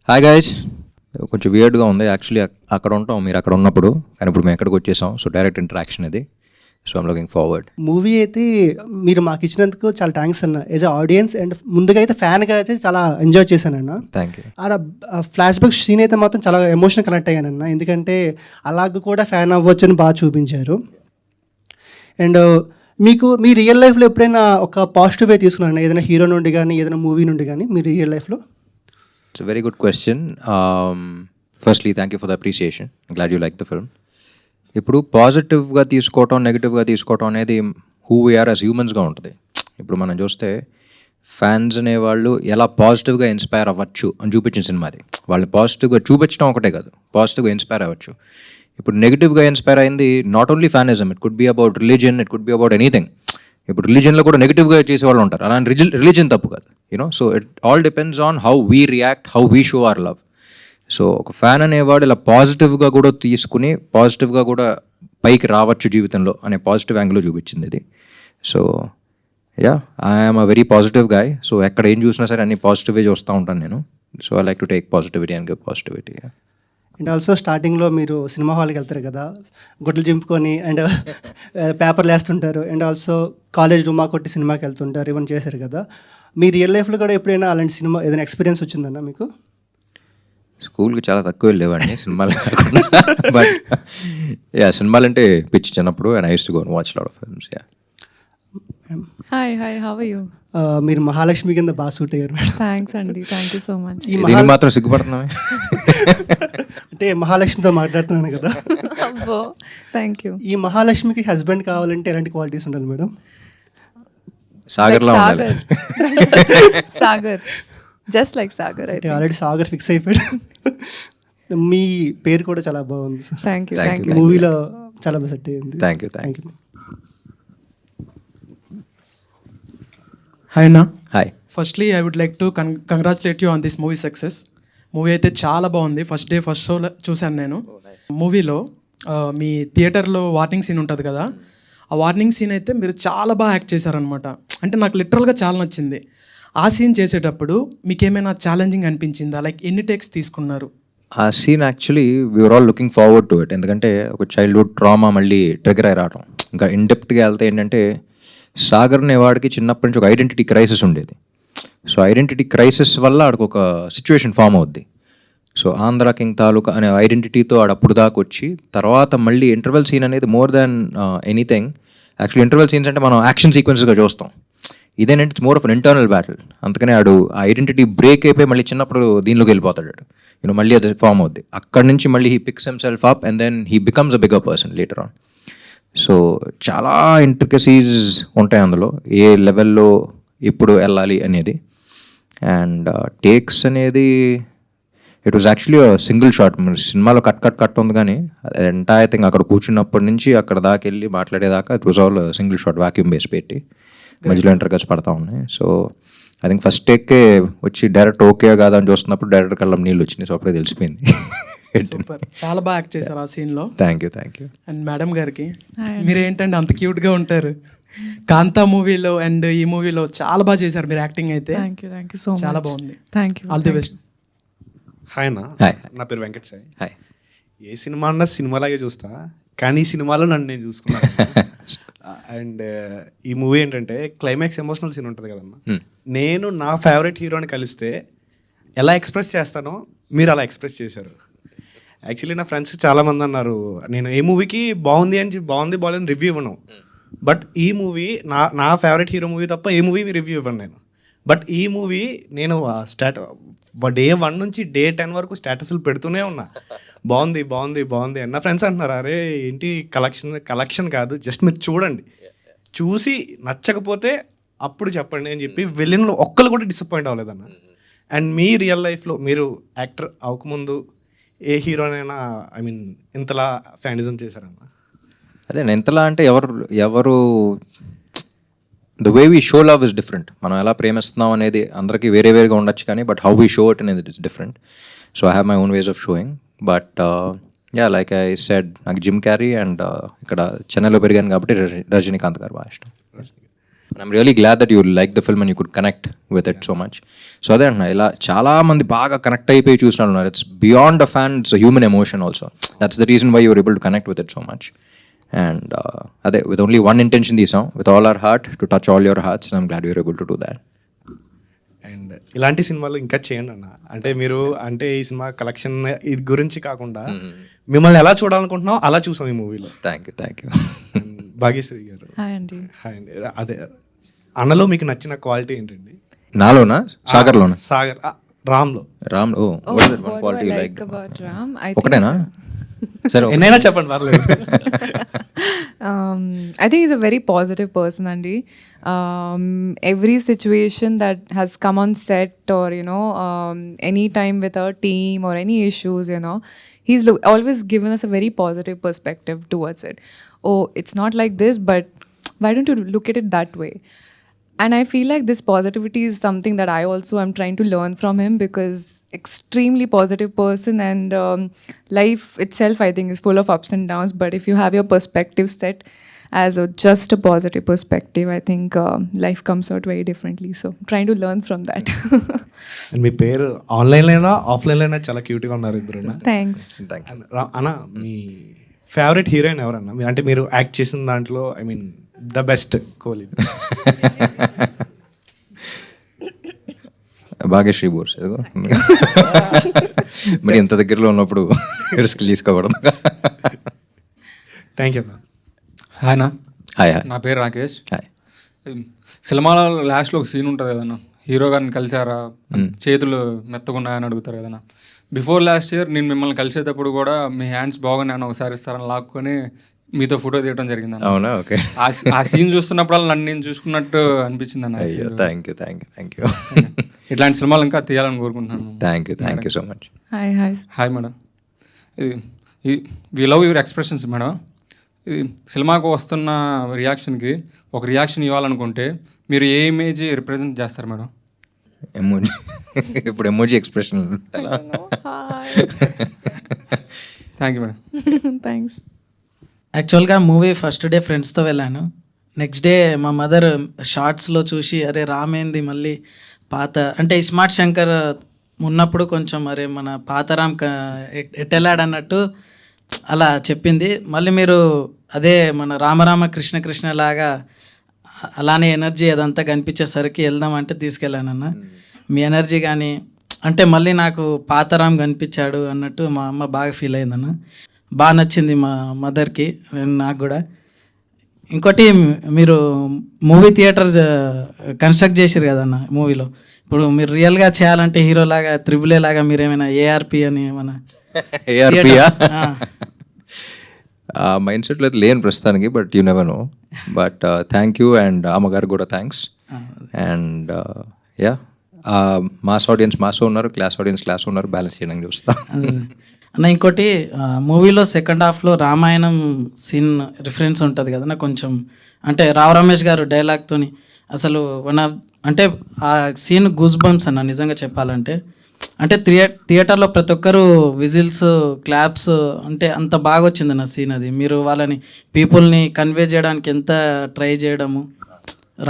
Hi guys. కొంచెం వియర్డ్గా ఉంది actually. అక్కడ ఉంటాం మీరు అక్కడ ఉన్నప్పుడు, కానీ ఇప్పుడు మేము ఎక్కడికి వచ్చేసాం. సో డైరెక్ట్ ఇంటరాక్షన్ ఇది. So I'm looking forward. Movie అయితే మీరు మాకు ఇచ్చినందుకు చాలా థ్యాంక్స్ అన్న. యాజ్ అ ఆడియన్స్ అండ్ ముందుగా అయితే ఫ్యాన్గా అయితే చాలా ఎంజాయ్ చేశానన్న. Thank you. ఆడ ఫ్లాష్ బ్యాక్ సీన్ అయితే మాత్రం చాలా ఎమోషనల్ కనెక్ట్ అయ్యానన్న. ఎందుకంటే అలాగ కూడా ఫ్యాన్ అవ్వచ్చు అని బాగా చూపించారు. అండ్ మీకు మీ రియల్ లైఫ్లో ఎప్పుడైనా ఒక పాజిటివ్ వే తీసుకున్నారన్న, ఏదైనా హీరో నుండి కానీ ఏదైనా మూవీ నుండి కానీ మీ రియల్ లైఫ్లో? It's very good question. Firstly thank you for the appreciation. Glad you like the film. ఇప్పుడు పాజిటివ్గా తీసుకోవటం, నెగిటివ్గా తీసుకోవటం అనేది హూ వీఆర్ యాజ్ హ్యూమన్స్గా ఉంటుంది. ఇప్పుడు మనం చూస్తే ఫ్యాన్స్ అనేవాళ్ళు ఎలా పాజిటివ్గా ఇన్స్పైర్ అవ్వచ్చు అని చూపించిన సినిమా అది. వాళ్ళని పాజిటివ్గా చూపించడం ఒకటే కాదు, పాజిటివ్గా ఇన్స్పైర్ అవ్వచ్చు. ఇప్పుడు నెగిటివ్గా ఇన్స్పైర్ అయింది not only fanism, it could be about religion, it could be about anything. ఇప్పుడు రిలీజన్లో కూడా నెగిటివ్గా చేసే వాళ్ళు ఉంటారు. అలాంటి రిలీజన్ తప్పు కాదు, you know. So it all depends on how we react, how we show hour love. So ఒక ఫ్యాన్ అనేవాడు ఇలా పాజిటివ్గా కూడా తీసుకుని పాజిటివ్గా కూడా పైకి రావచ్చు జీవితంలో అనే పాజిటివ్ యాంగిల్లో చూపించింది ఇది. So yeah, I'm a very positive guy. So ఎక్కడ ఏం చూసినా సరే అన్ని పాజిటివ్గా చూస్తూ ఉంటాను నేను. So I like to take positivity and give positivity. And also స్టార్టింగ్లో మీరు సినిమా హాల్కి వెళ్తారు కదా, గుడ్లు చింపుకొని అండ్ పేపర్లు వేస్తుంటారు. అండ్ ఆల్సో కాలేజ్ రూమా కొట్టి సినిమాకి వెళ్తుంటారు, ఇవన్నీ చేశారు కదా. మీ రియల్ లైఫ్లో కూడా ఎప్పుడైనా అలాంటి సినిమా ఏదైనా ఎక్స్పీరియన్స్ వచ్చిందన్న మీకు? స్కూల్కి చాలా తక్కువ వెళ్ళేవాడిని సినిమాలు కాకుండా. బట్ యా, సినిమాలు అంటే పిచ్చి చిన్నప్పుడు. And I used to go and watch lot of films. Yeah. Hi how are you? మీరు మహాలక్ష్మి కింద బాగా సూట్ అయ్యారు మేడం. థ్యాంక్స్ అండి, థ్యాంక్ యూ సో మచ్. దీనికి మాత్రం సిగ్గుపడుతున్నామే. అంటే మహాలక్ష్మితో మాట్లాడుతున్నాను కదా. అబ్బో, థ్యాంక్ యూ. ఈ మహాలక్ష్మికి హస్బెండ్ కావాలంటే ఎలాంటి క్వాలిటీస్ ఉండాలి మేడం? సాగర్లా ఉండాలి. Sagar, just like Sagar. అంటే ఆల్రెడీ సాగర్ ఫిక్స్ అయిపోయాడు. మీ పేరు కూడా చాలా బాగుంది సార్. Thank you. మూవీలో చాలా బాగా సెట్ అయ్యింది. Thank you. Thank you. Hi అన్న. Hi. Firstly I would like to congratulate you on this movie success. Movie అయితే చాలా బాగుంది. ఫస్ట్ డే ఫస్ట్ షో చూశాను నేను. మూవీలో మీ థియేటర్లో వార్నింగ్ సీన్ ఉంటుంది కదా, ఆ వార్నింగ్ సీన్ అయితే మీరు చాలా బాగా యాక్ట్ చేశారనమాట. అంటే నాకు లిటరల్గా చాలా నచ్చింది. ఆ సీన్ చేసేటప్పుడు మీకు ఏమైనా ఛాలెంజింగ్ అనిపించిందా? లైక్ ఎన్ని టేక్స్ తీసుకున్నారు? ఆ scene actually we are all looking forward to it. ఎందుకంటే ఒక చైల్డ్హుడ్ ట్రామా మళ్ళీ ట్రిగర్ అయి రావడం. ఇంకా ఇన్డెప్త్గా వెళ్తే ఏంటంటే, సాగర్ అనేవాడికి చిన్నప్పటి నుంచి ఒక ఐడెంటిటీ క్రైసిస్ ఉండేది. సో ఐడెంటిటీ క్రైసిస్ వల్ల ఆడికి ఒక సిచ్యువేషన్ ఫామ్ అవుద్ది. సో ఆంధ్ర కింగ్ తాలూకా అనే ఐడెంటిటీతో ఆడు అప్పుడు దాకా వచ్చి, తర్వాత మళ్ళీ ఇంటర్వెల్ సీన్ అనేది more than anything. Actually interval scenes అంటే మనం యాక్షన్ సీక్వెన్స్గా చూస్తాం. ఇదేంటంటే it's more of an internal battle. అందుకనే ఆడు ఆ ఐడెంటిటీ బ్రేక్ అయిపోయి మళ్ళీ చిన్నప్పుడు దీనిలోకి వెళ్ళిపోతాడు. యూనో, మళ్ళీ అది ఫామ్ అవుద్ది. అక్కడి నుంచి మళ్ళీ he picks himself up and then he becomes a bigger person later on. So చాలా ఇంట్రికసీస్ ఉంటాయి అందులో, ఏ లెవెల్లో ఇప్పుడు వెళ్ళాలి అనేది. అండ్ టేక్స్ అనేది it was actually single shot. సినిమాలో కట్ ఉంది, కానీ ఎంటైర్ థింగ్ అక్కడ కూర్చున్నప్పటి నుంచి అక్కడ దాకా వెళ్ళి మాట్లాడేదాకా it was all single shot, vacuum base పెట్టి మధ్యలో ఇంటర్కస్ పడతా ఉన్నాయి. సో ఐ థింక్ ఫస్ట్ టేక్కే వచ్చి డైరెక్ట్ ఓకే కాదా అని చూస్తున్నప్పుడు డైరెక్ట్ కళ్ళం నీళ్ళు వచ్చినాయి. సో అప్పుడే తెలిసిపోయింది. సూపర్, చాలా బాగా యాక్ట్ చేశారు ఆ సీన్లో. Thank you. అండ్ మేడం గారికి, మీరు ఏంటంటే అంత క్యూట్గా ఉంటారు. కాంతా మూవీలో అండ్ ఈ మూవీలో చాలా బాగా చేశారు మీరు యాక్టింగ్ అయితే. Thank you so much. చాలా బాగుంది. Thank you. All the best. Hi అన్న. హాయ్. నా పేరు వెంకట్ సాయి. హాయ్. ఏ సినిమా అన్నా సినిమాలాగే చూస్తా, కానీ ఈ సినిమాలో నన్ను నేను చూసుకున్నాను. అండ్ ఈ మూవీ ఏంటంటే క్లైమాక్స్ ఎమోషనల్ సీన్ ఉంటుంది కదన్న. నేను నా ఫేవరెట్ హీరోని కలిస్తే ఎలా ఎక్స్ప్రెస్ చేస్తానో మీరు అలా ఎక్స్ప్రెస్ చేశారు. యాక్చువల్లీ నా ఫ్రెండ్స్ చాలామంది అన్నారు నేను ఏ మూవీకి బాగుంది రివ్యూ ఇవ్వను. బట్ ఈ మూవీ నా ఫేవరెట్ హీరో మూవీ తప్ప ఏ మూవీ రివ్యూ ఇవ్వను నేను. బట్ ఈ మూవీ నేను డే 1 నుంచి డే 10 వరకు స్టేటస్లు పెడుతూనే ఉన్నా, బాగుంది అని. నా ఫ్రెండ్స్ అంటున్నారు, అరే ఏంటి కలెక్షన్ కాదు, జస్ట్ మీరు చూడండి, చూసి నచ్చకపోతే అప్పుడు చెప్పండి అని చెప్పి వెళ్ళిన ఒక్కరు కూడా డిసప్పాయింట్ అవ్వలేదన్న. అండ్ మీ రియల్ లైఫ్లో మీరు యాక్టర్ అవ్వకముందు ఏ హీరోనైనా ఇంతలా ఫ్యానిజం చేశారన్న? అదే ఎంతలా అంటే ఎవరు the way we show love is different. మనం ఎలా ప్రేమిస్తున్నాం అనేది అందరికీ వేరేగా ఉండొచ్చు, కానీ but how we show it అనేది it's different. So I have my own ways of showing. But yeah, like I said, నాకు జిమ్ క్యారీ అండ్ ఇక్కడ చెన్నైలో పెరిగాను కాబట్టి రజనీకాంత్ గారు బాగా ఇష్టం. I'm really glad that you like the film and you could connect with it so much. So అదే అంటున్నా, ఇలా చాలా మంది బాగా కనెక్ట్ అయిపోయి చూసిన వాళ్ళు ఉన్నారు. It's beyond a fan, it's human emotion also. That's the reason why you're able to connect with it so much. And అదే విత్ ఓన్లీ వన్ ఇంటెన్షన్ తీసాం, with all our heart to touch all your hearts. I'm glad you're able to do that. And ఇలాంటి సినిమాలు ఇంకా చేయండి అన్న. అంటే మీరు అంటే ఈ సినిమా కలెక్షన్ ఇది గురించి కాకుండా మిమ్మల్ని ఎలా చూడాలనుకుంటున్నాం అలా చూసాం ఈ మూవీలో. Thank you. భాగ్యశ్రీ గారు హాయ్ అండి. హాయ్ అండి. అదే అన్నలో మీకు నచ్చిన క్వాలిటీ ఏంటండి? నాలోనా సాగర్లోనా? సాగర్ రామ్లో. రామ్ ఓ What do I like about Ram? I think ఒకటేనా? సరే ఎన్నైనా చెప్పండి పర్లేదు. I think he's a very positive person, Andy. Every situation that has come on set or, any time with our team or any issues, he's always given us a very positive perspective towards it. Oh, it's not like this, but why don't you look at it that way? And I feel like this positivity is something that I also am trying to learn from him, because extremely positive person, and life itself I think is full of ups and downs, but if you have your perspective set as just a positive perspective, I think life comes out very differently. So trying to learn from that. And మీ పేరు ఆన్లైన్లోనా ఆఫ్లైన్లోనా చాలా క్యూట్గా ఉన్నారు ఇద్దరు. Thanks. అన్న మీ favourite heroine ఎవరన్నా? అంటే మీరు యాక్ట్ చేసిన దాంట్లో I mean the best Kohli. Bhagyashri Borse ఎదుగో. మరి ఎంత దగ్గరలో ఉన్నప్పుడు రిస్క్ తీసుకోకూడదు. థ్యాంక్ యూ అన్న. హాయ్నా, హాయ్ నా పేరు రాకేష్. హాయ్. సినిమాలో లాస్ట్లో ఒక సీన్ ఉంటుంది కదన్నా, హీరో గారిని కలిసారా, చేతులు మెత్తగున్నాయని అడుగుతారు కదన్నా. బిఫోర్ లాస్ట్ ఇయర్ నేను మిమ్మల్ని కలిసేటప్పుడు కూడా మీ హ్యాండ్స్ బాగున్నాయని ఒకసారి ఇస్తారని లాక్కొని మీతో ఫోటో తీయడం జరిగింది. అవునా? ఓకే. ఆ సీన్ చూస్తున్నప్పుడు నన్ను నేను చూసుకున్నట్టు అనిపించింది అన్న. Thank you. ఇట్లాంటి సినిమాలు ఇంకా తీయాలని కోరుకుంటున్నాను. Thank you so much. Hi. Hi madam. We love your expressions madam. ఇది సినిమాకు వస్తున్న రియాక్షన్కి ఒక రియాక్షన్ ఇవ్వాలనుకుంటే మీరు ఏ ఇమేజ్ రిప్రజెంట్ చేస్తారు మేడం? ఎమోజీ. ఇప్పుడు emoji expression. Thank you madam. Thanks. యాక్చువల్గా మూవీ ఫస్ట్ డే ఫ్రెండ్స్తో వెళ్ళాను. నెక్స్ట్ డే మా మదర్ షార్ట్స్లో చూసి అరే రామేంది మళ్ళీ పాత అంటే ఇస్మార్ట్ శంకర్ ఉన్నప్పుడు కొంచెం అరే మన పాత రామ్ ఎట్టెళ్ళాడన్నట్టు అలా చెప్పింది. మళ్ళీ మీరు అదే మన రామరామ కృష్ణ కృష్ణ లాగా అలానే ఎనర్జీ అదంతా కనిపించేసరికి వెళ్దామంటే తీసుకెళ్ళానన్న. మీ ఎనర్జీ కానీ అంటే మళ్ళీ నాకు పాతరామ్ కనిపించాడు అన్నట్టు మా అమ్మ బాగా ఫీల్ అయిందన్న. బాగా నచ్చింది మా మదర్కి, నాకు కూడా. ఇంకోటి మీరు మూవీ థియేటర్ కన్స్ట్రక్ట్ చేసారు కదన్న మూవీలో. ఇప్పుడు మీరు రియల్గా చేయాలంటే హీరోలాగా త్రిబుల్ ఏ లాగా మీరు ఏమైనా ఏఆర్పి అని ఏమైనా మైండ్ సెట్లో అయితే లేని ప్రస్తుతానికి, but you never know. But thank you, and అమ్మగారు కూడా thanks. And yeah, mass audience mass ఉన్నారు, క్లాస్ ఆడియన్స్ క్లాస్ ఉన్నారు, బ్యాలెన్స్ చేయడానికి చూస్తాం. అన్న ఇంకోటి మూవీలో సెకండ్ హాఫ్లో రామాయణం సీన్ రిఫరెన్స్ ఉంటుంది కదా కొంచెం, అంటే రావు రమేష్ గారు డైలాగ్తోని అసలు అంటే ఆ సీన్ గూస్ బంప్స్ అన్న నిజంగా చెప్పాలంటే. అంటే థియేటర్లో ప్రతి ఒక్కరు విజిల్స్ క్లాప్స్, అంటే అంత బాగా వచ్చిందన్న సీన్ అది. మీరు వాళ్ళని పీపుల్ని కన్వే చేయడానికి ఎంత ట్రై చేయడము,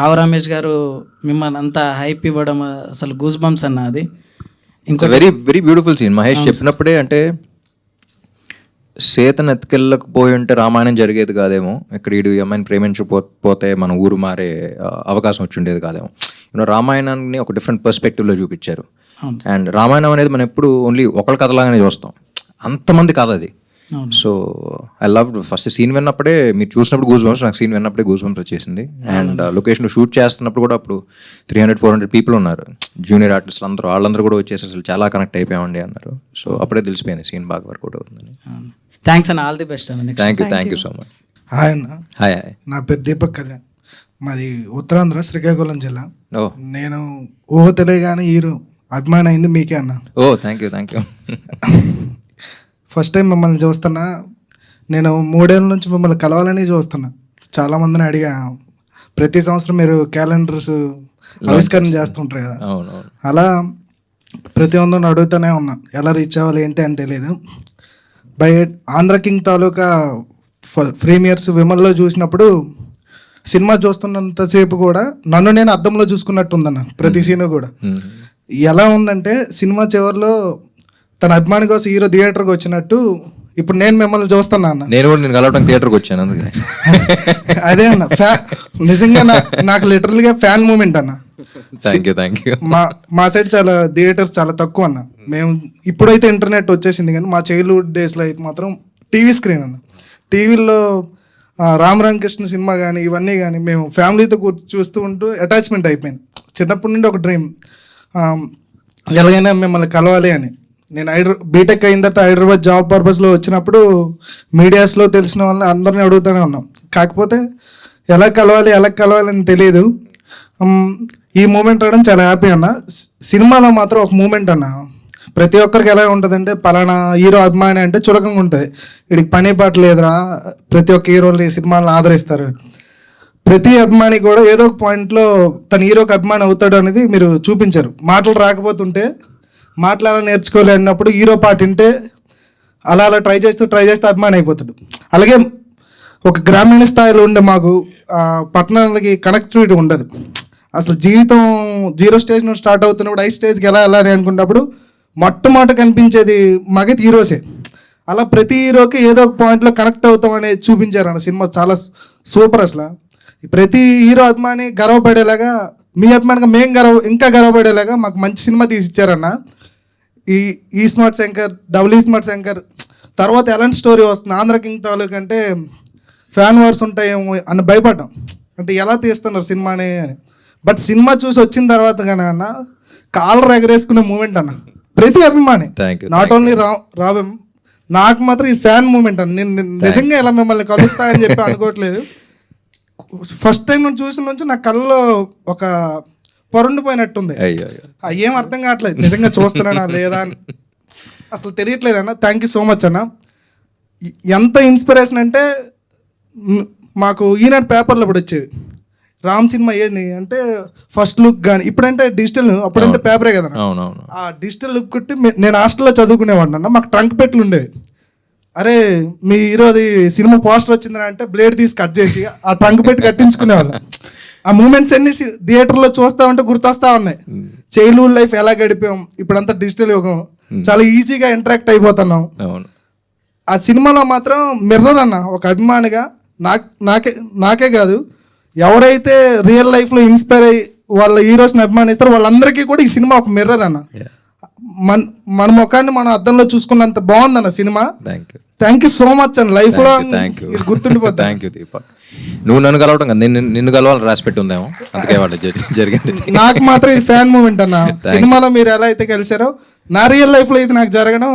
రావు రమేష్ గారు మిమ్మల్ని అంత హైప్ ఇవ్వడం, అసలు గూస్ బంప్స్ అన్న అది. ఇంకా very very beautiful scene. Mahesh చెప్పినప్పుడే అంటే సీతను ఎత్తుకెళ్ళకపోయి ఉంటే రామాయణం జరిగేది కాదేమో, ఇక్కడ ఈ అమ్మాయిని ప్రేమించకపోతే మన ఊరు మారే అవకాశం వచ్చి ఉండేది కాదేమో. రామాయణాన్ని ఒక డిఫరెంట్ పర్స్పెక్టివ్లో చూపించారు. అండ్ రామాయణం అనేది మనం ఎప్పుడు ఓన్లీ ఒకళ్ళ కథలాగానే చూస్తాం, అంతమంది కథ అది. So I love first scene విన్నప్పుడే, మీరు చూసినప్పుడు గూస్ బంప్స్, నాకు సీన్ విన్నప్పుడే గూస్ బంప్స్ వచ్చేసింది. అండ్ లొకేషన్లో షూట్ చేస్తున్నప్పుడు కూడా అప్పుడు 300-400 పీపుల్ ఉన్నారు, జూనియర్ ఆర్టిస్టులు అందరూ, వాళ్ళందరూ కూడా వచ్చేసి అసలు చాలా కనెక్ట్ అయిపోయామండి అన్నారు. సో అప్పుడే తెలిసిపోయింది సీన్ బాగా వర్కౌట్ అవుతుందని. థ్యాంక్స్ అన్న, ఆల్ ది బెస్ట్ అన్న. Thank you so much. Hi అన్న. హాయ్. నా పేరు దీపక్ కళ్యాణ్, మాది ఉత్తరాంధ్ర శ్రీకాకుళం జిల్లా. ఓ, నేను ఊహ తెలియగానే హీరో అభిమానం అయింది మీకే అన్న. ఓ థ్యాంక్ యూ. ఫస్ట్ టైం మిమ్మల్ని చూస్తున్నా, నేను 3 ఏళ్ళ నుంచి మిమ్మల్ని కలవాలని చూస్తున్నా. చాలామందిని అడిగా, ప్రతి సంవత్సరం మీరు క్యాలెండర్స్ ఆవిష్కరణ చేస్తుంటారు కదా, అలా ప్రతి ఒక్కరిని అడుగుతూనే ఉన్నా ఎలా రీచ్ అవ్వాలి ఏంటి అని తెలియదు. బై ఆంధ్ర కింగ్ తాలూకా ప్రీమియర్స్ విమల్లో చూసినప్పుడు సినిమా చూస్తున్నంతసేపు కూడా నన్ను నేను అద్దంలో చూసుకున్నట్టు ఉందన్న ప్రతి సీను కూడా. ఎలా ఉందంటే సినిమా చివరిలో తన అభిమాని కోసం హీరో థియేటర్కి వచ్చినట్టు ఇప్పుడు నేను మిమ్మల్ని చూస్తున్నా అన్న. నేను కూడా నేను కలవడానికి థియేటర్కి వచ్చాను అందుకే. అదే అన్న నిజంగా నాకు లిటరల్గా ఫ్యాన్ మూమెంట్ అన్న. Thank you. మా సైడ్ చాలా థియేటర్స్ చాలా తక్కువ అన్న. మేము ఇప్పుడైతే ఇంటర్నెట్ వచ్చేసింది కానీ మా చైల్డ్హుడ్ డేస్లో అయితే మాత్రం టీవీ స్క్రీన్ అన్న. టీవీలో రామ్ రామకృష్ణ సినిమా కానీ ఇవన్నీ కానీ మేము ఫ్యామిలీతో చూస్తూ ఉంటూ అటాచ్మెంట్ అయిపోయింది. చిన్నప్పటి నుండి ఒక డ్రీమ్, ఎలాగైనా మిమ్మల్ని కలవాలి అని. నేను బీటెక్ అయిన తర్వాత హైదరాబాద్ జాబ్ పర్పస్లో వచ్చినప్పుడు మీడియాస్లో తెలిసిన వాళ్ళని అందరినీ అడుగుతూనే ఉన్నాం. కాకపోతే ఎలా కలవాలి అని తెలియదు. ఈ మూమెంట్ రావడం చాలా హ్యాపీ అన్న. సినిమాలో మాత్రం ఒక మూమెంట్ అన్న, ప్రతి ఒక్కరికి ఎలా ఉంటుందంటే పలానా హీరో అభిమాని అంటే చులకంగా ఉంటుంది, వీడికి పని పాట లేదురా, ప్రతి ఒక్క హీరోని సినిమాలను ఆదరిస్తారు. ప్రతి అభిమాని కూడా ఏదో ఒక పాయింట్లో తన హీరోకి అభిమాని అవుతాడు అనేది మీరు చూపించారు. మాటలు రాకపోతుంటే మాట్లాడాలని నేర్చుకోలే అన్నప్పుడు హీరో పాట వింటే అలా ట్రై చేస్తూ అభిమాని అయిపోతాడు. అలాగే ఒక గ్రామీణ స్థాయిలో ఉండే మాకు పట్టణాలకి కనెక్టివిటీ ఉండదు. అసలు జీవితం 0 స్టేజ్ నుండి స్టార్ట్ అవుతున్నప్పుడు 5 స్టేజ్కి ఎలా వెళ్ళాలి అనుకున్నప్పుడు మొట్టమొదట కనిపించేది మగతి హీరోసే. అలా ప్రతి హీరోకి ఏదో ఒక పాయింట్లో కనెక్ట్ అవుతాం అనేది చూపించారు అన్న. సినిమా చాలా సూపర్. అసలు ప్రతి హీరో అభిమాని గర్వపడేలాగా, మీ అభిమానిగా మేము ఇంకా గర్వపడేలాగా మాకు మంచి సినిమా తీసిచ్చారన్న. ఈ స్మార్ట్ శంకర్, డబుల్ ఈ స్మార్ట్ శంకర్ తర్వాత ఎలాంటి స్టోరీ వస్తుంది, ఆంధ్ర కింగ్ తాలూకు అంటే ఫ్యాన్ వార్స్ ఉంటాయేమో అని భయపడ్డాం, అంటే ఎలా తీస్తున్నారు సినిమాని అని. బట్ సినిమా చూసి వచ్చిన తర్వాత కానీ అన్న కాలర్ ఎగరేసుకునే మూమెంట్ అన్న ప్రతి అభిమాని, నాట్ ఓన్లీ రాబెం, నాకు మాత్రం ఈ ఫ్యాన్ మూమెంట్ అన్న. నేను నిజంగా ఇలా మిమ్మల్ని కలుస్తా అని చెప్పి అనుకోవట్లేదు. ఫస్ట్ టైం నేను చూసిన నుంచి నా కళ్ళలో ఒక పొరండిపోయినట్టుంది. ఏం అర్థం కావట్లేదు నిజంగా చూస్తున్నానా లేదా అని అసలు తెలియట్లేదు అన్న. థ్యాంక్ యూ సో మచ్ అన్న. ఎంత ఇన్స్పిరేషన్ అంటే మాకు ఈనాడు పేపర్లో ఇప్పుడు వచ్చేది రామ్ సినిమా ఏది అంటే ఫస్ట్ లుక్ కానీ, ఇప్పుడంటే డిజిటల్, అప్పుడంటే పేపరే కదా. ఆ డిజిటల్ లుక్ కొట్టి నేను హాస్టల్లో చదువుకునేవాడిని అన్న. మాకు ట్రంక్ పెట్లు ఉండేవి. అరే మీ ఈరోజు సినిమా పోస్టర్ వచ్చిందని అంటే బ్లేడ్ తీసి కట్ చేసి ఆ ట్రంక్ పెట్టి కట్టించుకునేవాళ్ళం. ఆ మూమెంట్స్ అన్ని థియేటర్లో చూస్తా ఉంటే గుర్తొస్తా ఉన్నాయి. చైల్డ్హుడ్ లైఫ్ ఎలా గడిపాం, ఇప్పుడంతా డిజిటల్ యుగం, చాలా ఈజీగా ఇంటరాక్ట్ అయిపోతున్నాం. ఆ సినిమాలో మాత్రం మిర్రర్ అన్న. ఒక అభిమానిగా నాకే కాదు, ఎవరైతే రియల్ లైఫ్లో ఇన్స్పైర్ అయ్యి వాళ్ళ హీరోస్ని అభిమానిస్తారో వాళ్ళందరికీ కూడా ఈ సినిమా ఒక మిర్రర్ అన్న. మన ముఖాన్ని మనం అద్దంలో చూసుకున్నంత బాగుందన్న cinema. Thank you so much అన్న. లైఫ్ లో గుర్తుండిపోతుంది. Thank you Deepak. నువ్వు నన్ను కలవటం కదా, నిన్ను కలవాలని రాసి పెట్టి ఉందేమో, అందుకే వాళ్ళు జరిగింది. నాకు మాత్రం ఇది ఫ్యాన్ మూమెంట్ అన్న. సినిమాలో మీరు ఎలా అయితే కలిసారో నా రియల్ లైఫ్ లో ఇది నాకు జరగడం,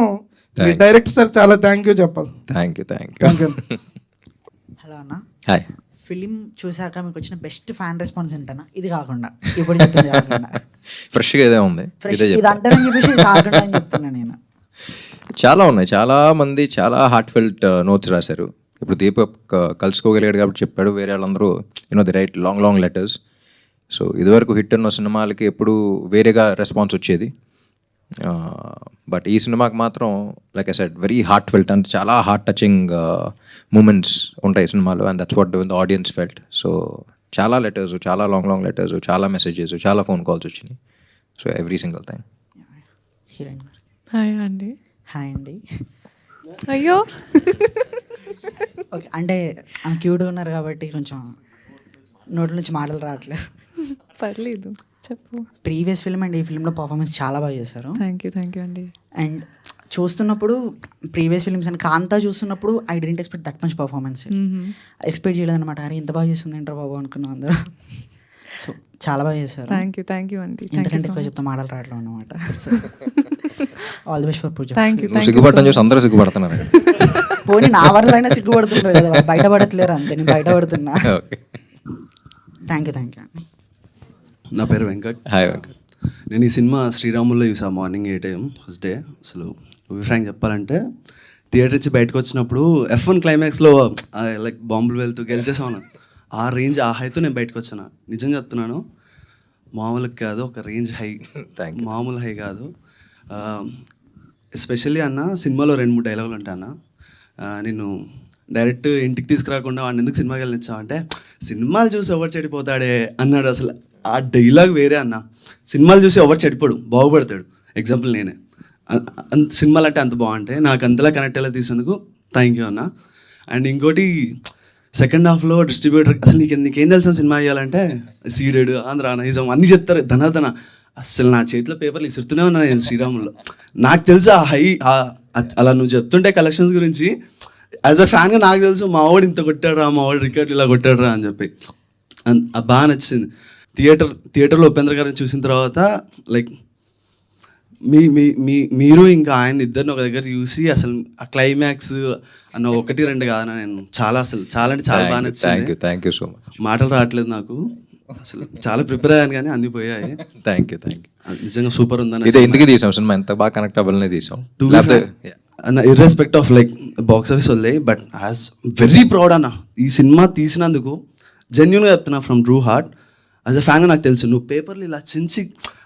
డైరెక్టర్ సార్ చాలా థ్యాంక్ యూ చెప్పాలి. Thank you. హలో అన్న. హాయ్. ఫిలిం చూసాక మీకు వచ్చిన బెస్ట్ ఫ్యాన్ రెస్పాన్స్ ఏంటన్నా? ఇది కాకుండా ఇప్పుడు చెప్పింది కాకుండా ఫ్రెష్గా ఇదే ఉంది. ఇది అంటారని చెప్పేసి ఇది కాకుండా అని చెప్తున్నా నేను. చాలా ఉన్నాయి, చాలా మంది చాలా హార్ట్ ఫెల్ట్ నోట్స్ రాశారు. ఇప్పుడు దీపక్ కలుసుకోగలిగాడు కాబట్టి చెప్పాడు, వేరే వాళ్ళందరూ the right long letters. So ఇదివరకు హిట్ అన్న సినిమాలకి ఎప్పుడు వేరేగా రెస్పాన్స్ వచ్చేది. బట్ ఈ సినిమాకి మాత్రం like I said very heart felt, అంటే చాలా హార్ట్ టచింగ్ మూమెంట్స్ ఉంటాయి సినిమాలో, and that's what the audience felt. So చాలా లెటర్స్, చాలా లాంగ్ లెటర్స్, చాలా మెసేజెస్, చాలా ఫోన్ కాల్స్ వచ్చినాయి. So every single thing. Heroine hi అండి. హాయ్ అండి. అయ్యో ఓకే, అంటే ఆమె క్యూట్గా ఉన్నారు కాబట్టి కొంచెం నోటి నుంచి మాటలు రావట్లేదు. పర్లేదు చెప్పు. ప్రీవియస్ ఫిల్మ్ అండ్ ఈ ఫిల్మ్లో పర్ఫార్మెన్స్ చాలా బాగా చేశారు. థ్యాంక్ యూ అండి. అండ్ చూస్తున్నప్పుడు ప్రీవియస్ ఫిల్మ్స్ అండ్ కాంతా చూస్తున్నప్పుడు I didn't expect that much performance. Expect చేయలేదు అనమాట. అరే ఇంత బాగా చేస్తుంది ఏంటో బాబు అనుకున్నాం అందరూ. సో చాలా బాగా చేశారు. థ్యాంక్ యూ అండి. ఎందుకంటే ఎక్కువ చెప్తే మాటలు రావట్లేదు అనమాట. All the best for Pooja. Thank you. సిగ్గుపడటం చూసి అందరూ సిగ్గుపడుతున్నారు. పోనీ నా వల్ల అయినా సిగ్గుపడుతున్నారు కదా, బయటపడట్లేరు అంతే, నేను బయటపడుతున్నా. థ్యాంక్ యూ అండి. నా పేరు వెంకట్. హాయ్ వెంకట్. నేను ఈ సినిమా శ్రీరాముల్లో చూసా మార్నింగ్ 8 AM ఫస్ట్ డే. అసలు ఫ్రాంక్ చెప్పాలంటే థియేటర్ నుంచి బయటకు వచ్చినప్పుడు F1 క్లైమాక్స్లో లైక్ బాంబులు వెళ్తూ గెలిచేసాను. ఆ రేంజ్, ఆ హైతో నేను బయటకు వచ్చాను. నిజం చెప్తున్నాను, మామూలుగా కాదు, ఒక రేంజ్ హై, మామూలు హై కాదు. ఎస్పెషల్లీ అన్న సినిమాలో 2-3 డైలాగులు ఉంటాయి అన్న. నేను డైరెక్ట్ ఇంటికి తీసుకురాకుండా వాడిని ఎందుకు సినిమాకి వెళ్ళనిచ్చావు అంటే, సినిమాలు చూసి ఎవరు చెడిపోతాడే అన్నాడు. అసలు ఆ డైలాగ్ వేరే అన్న. సినిమాలు చూసి ఎవరు చెడిపోడు, బాగుపడతాడు. ఎగ్జాంపుల్ నేనే. సినిమాలు అంటే అంత బాగుంటాయి, నాకు అంతలా కనెక్ట్ అయ్యేలా తీసేందుకు థ్యాంక్ యూ అన్న. అండ్ ఇంకోటి సెకండ్ హాఫ్లో డిస్ట్రిబ్యూటర్ అసలు నీకేం తెలుసా సినిమా అయ్యాలంటే సీడెడ్, ఆంధ్ర, నైజం అన్నీ చెప్తారు ధనాధన. అసలు నా చేతిలో పేపర్లు ఇసురుతూనే ఉన్నా నేను శ్రీరాముల్లో. నాకు తెలుసు ఆ హై అలా నువ్వు చెప్తుంటే కలెక్షన్స్ గురించి యాజ్ అ ఫ్యాన్గా నాకు తెలుసు మా వాడు ఇంత కొట్టాడురా, మా వాడు రికార్డు ఇలా కొట్టాడురా అని చెప్పి. బాగా నచ్చింది. థియేటర్లో ఉపేంద్ర గారిని చూసిన తర్వాత లైక్ మీరు ఇంకా ఆయన ఇద్దరిని ఒక దగ్గర చూసి అసలు ఆ క్లైమాక్స్ అన్న 1-2 కాదన్న, నేను చాలా అంటే చాలా బాగా నచ్చింది. Thank you so much. మాటలు రావట్లేదు నాకు, అసలు చాలా ప్రిపేర్ అయ్యాను కానీ అన్నీ పోయాయి. Thank you. నిజంగా సూపర్ ఉందని ఇదే ఎందుకు తీసాం సినిమా, ఎంత బాగా కనెక్ట్ అవ్వాలనే తీసాం. Irrespective of like box office వదిలే, బట్ యాజ్ వెరీ ప్రౌడ్ అన్న ఈ సినిమా తీసినందుకు. జెన్యున్గా చెప్తున్నా from true heart. As a ఫ్యాన్గా నాకు తెలుసు నువ్వు పేపర్లు ఇలా చించి,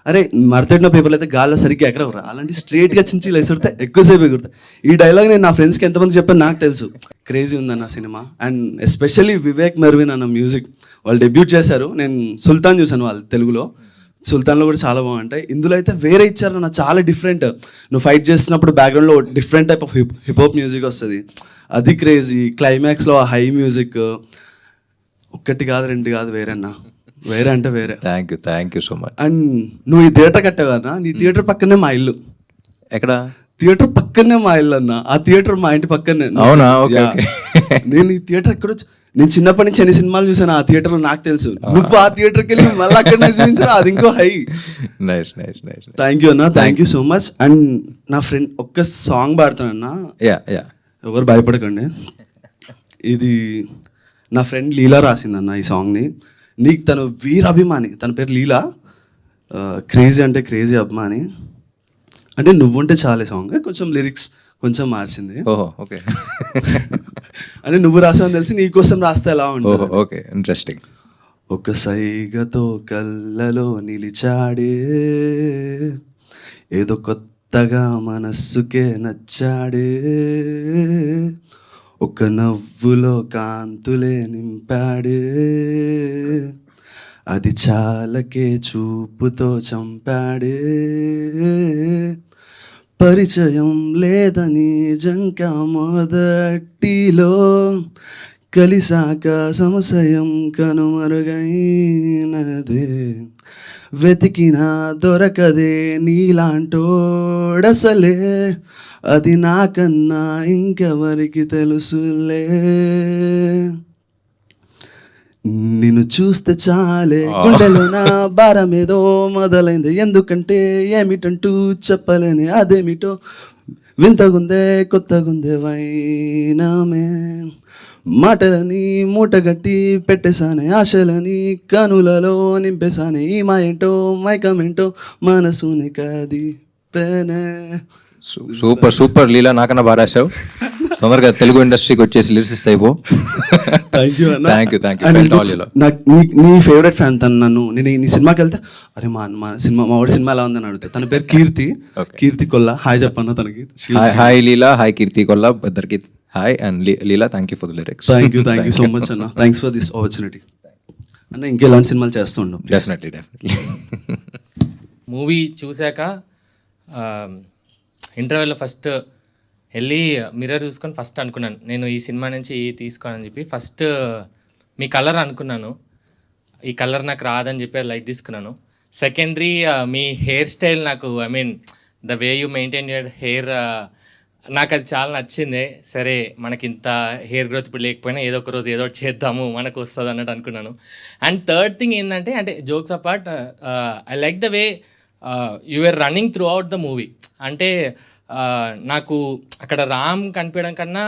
అరే మరతడిన పేపర్లు అయితే గాల్లో సరిగ్గా ఎక్కడవరా, అలాంటి స్ట్రేట్గా చించి ఇలా ఎసురుతాయి, ఎక్కువసేపు ఎగురుతాయి. ఈ డైలాగ్ నేను నా ఫ్రెండ్స్కి ఎంతమంది చెప్పాను నాకు తెలుసు. క్రేజీ ఉందన్న cinema. And especially Vivek Mervin అన్న మ్యూజిక్, వాళ్ళు డెబ్యూట్ చేశారు. నేను సుల్తాన్ చూశాను వాళ్ళు తెలుగులో, సుల్తాన్లో కూడా చాలా బాగుంటాయి. ఇందులో అయితే వేరే ఇచ్చారు అన్న, చాలా డిఫరెంట్. నువ్వు ఫైట్ చేస్తున్నప్పుడు బ్యాక్గ్రౌండ్లో different type of hip hop music వస్తుంది, అది క్రేజీ. క్లైమాక్స్లో హై మ్యూజిక్ 1 కాదు 2 కాదు, వేరేనా వేరే అంటే వేరే. Thank you so much. And నువ్వు ఈ థియేటర్ కట్టావు కదా, నీ థియేటర్ పక్కనే మా ఇల్లు. ఎక్కడ? థియేటర్ పక్కనే మా ఇల్లు అన్న, ఆ థియేటర్ మా ఇంటి పక్కనే. అవునా? ఓకే. నేను ఈ థియేటర్ ఎక్కడో నేను చిన్నప్పటి నుంచి ఎన్ని సినిమాలు చూసాను ఆ థియేటర్లో నాకు తెలుసు. నువ్వు ఆ థియేటర్కి వెళ్ళి మళ్ళీ అక్కడనే చూపించడం, అది ఇంకో హై. నైస్. థ్యాంక్ యూ అన్న, thank you so much. And నా ఫ్రెండ్ ఒక్క సాంగ్ పాడతానన్నా, ఎవరు భయపడకండి. ఇది నా ఫ్రెండ్ లీలా రాసిందన్న ఈ సాంగ్ని. నీకు తను వీరాభిమాని, తన పేరు లీలా. క్రేజీ అంటే క్రేజీ అభిమాని. అంటే నువ్వుంటే చాలే సాంగ్ కొంచెం లిరిక్స్ కొంచెం మార్చింది. ఓహో, ఓకే. అంటే నువ్వు రాసావని తెలిసి నీకోసం రాస్తే ఎలా ఉంటుంది. Okay, interesting. ఒక సైగతో కళ్ళలో నిలిచాడే, ఏదో కొత్తగా మనస్సుకే నచ్చాడే, ఒక నవ్వులో కాంతులే నింపాడే, అది చాలకే చూపుతో చంపాడే, పరిచయం లేదని జంక మొదటిలో, కలిసాక సంశయం కనుమరుగైనదే, వెతికినా దొరకదే నీలాంటోడసలే, అది నాకన్నా ఇంకెవరికి తెలుసులే, నిన్ను చూస్తే చాలే గుండెలో నా భారమేదో మొదలైంది, ఎందుకంటే ఏమిటంటూ చెప్పలేని అదేమిటో, వింతగుందే కొత్తగుందే వైనమే, మాటలని మూటగట్టి పెట్టేసానే, ఆశలని కనులలో నింపేసానే, ఈ మా ఏంటో మైకమేంటో మనసుని కది పెనే. సూపర్ లీలా, నాకన్నా బాగా రాశావు. తొందరగా తెలుగు ఇండస్ట్రీకి వచ్చేసి లిరిసిస్ట్ అయిపో. Thank you. నీ ఫేవరెట్ ఫ్యాన్ తను. నేను నీ సినిమాకి వెళ్తే అరే మా వాడి సినిమా ఎలా ఉందని అడుగుతా. తన పేరు కీర్తి కొల్ల. హాయ్ చెప్పన్న తనకి. హాయ్ లీలా, హాయ్ కీర్తి కొల్ల, ఇద్దరికి hi. And Leela, thank you for the lyrics. Thank you so much అన్న, థ్యాంక్స్ ఫర్ దిస్ ఆపర్చునిటీ అన్న. ఇంకెలాంటి సినిమాలు చేస్తుండం. డెఫినెట్లీ. మూవీ చూశాక ఇంటర్వెల్లో ఫస్ట్ వెళ్ళి మిర్రర్ చూసుకొని ఫస్ట్ అనుకున్నాను నేను ఈ సినిమా నుంచి తీసుకోనని చెప్పి. ఫస్ట్ మీ కలర్ అనుకున్నాను, ఈ కలర్ నాకు రాదని చెప్పి లైట్ తీసుకున్నాను. సెకండరీ మీ హెయిర్ స్టైల్ నాకు, I mean the way you maintain your hair, నాకు అది చాలా నచ్చింది. సరే మనకి ఇంత హెయిర్ గ్రోత్ ఇప్పుడు లేకపోయినా ఏదో ఒక రోజు ఏదో ఒకటి చేద్దాము మనకు వస్తుంది అన్నట్టు అనుకున్నాను. అండ్ థర్డ్ థింగ్ ఏంటంటే, అంటే jokes apart, I like the way you are running throughout the movie. అంటే నాకు అక్కడ రామ్ కనిపించడం కన్నా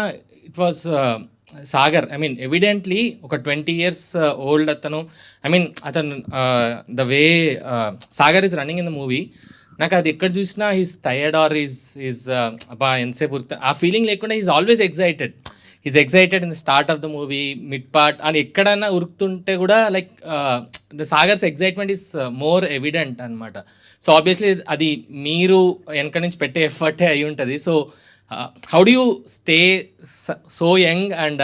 it was Sagar. I mean evidently ఒక 20 years ఓల్డ్ అతను. ఐ మీన్ అతను the way Sagar is running in the movie, నాకు అది ఎక్కడ చూసినా హీస్ టయర్డ్ ఆర్ ఈజ్ అబ్బా ఎంతసేపు ఉరుకుతా ఆ ఫీలింగ్ లేకుండా is always excited. Is excited in the start of the movie, mid part, అని ఎక్కడన్నా ఉరుకుతుంటే కూడా like the Sagar's excitement is more evident అనమాట. సో ఆబ్వియస్లీ అది మీరు వెనక నుంచి పెట్టే ఎఫర్టే అయి ఉంటుంది. So how do you stay so young and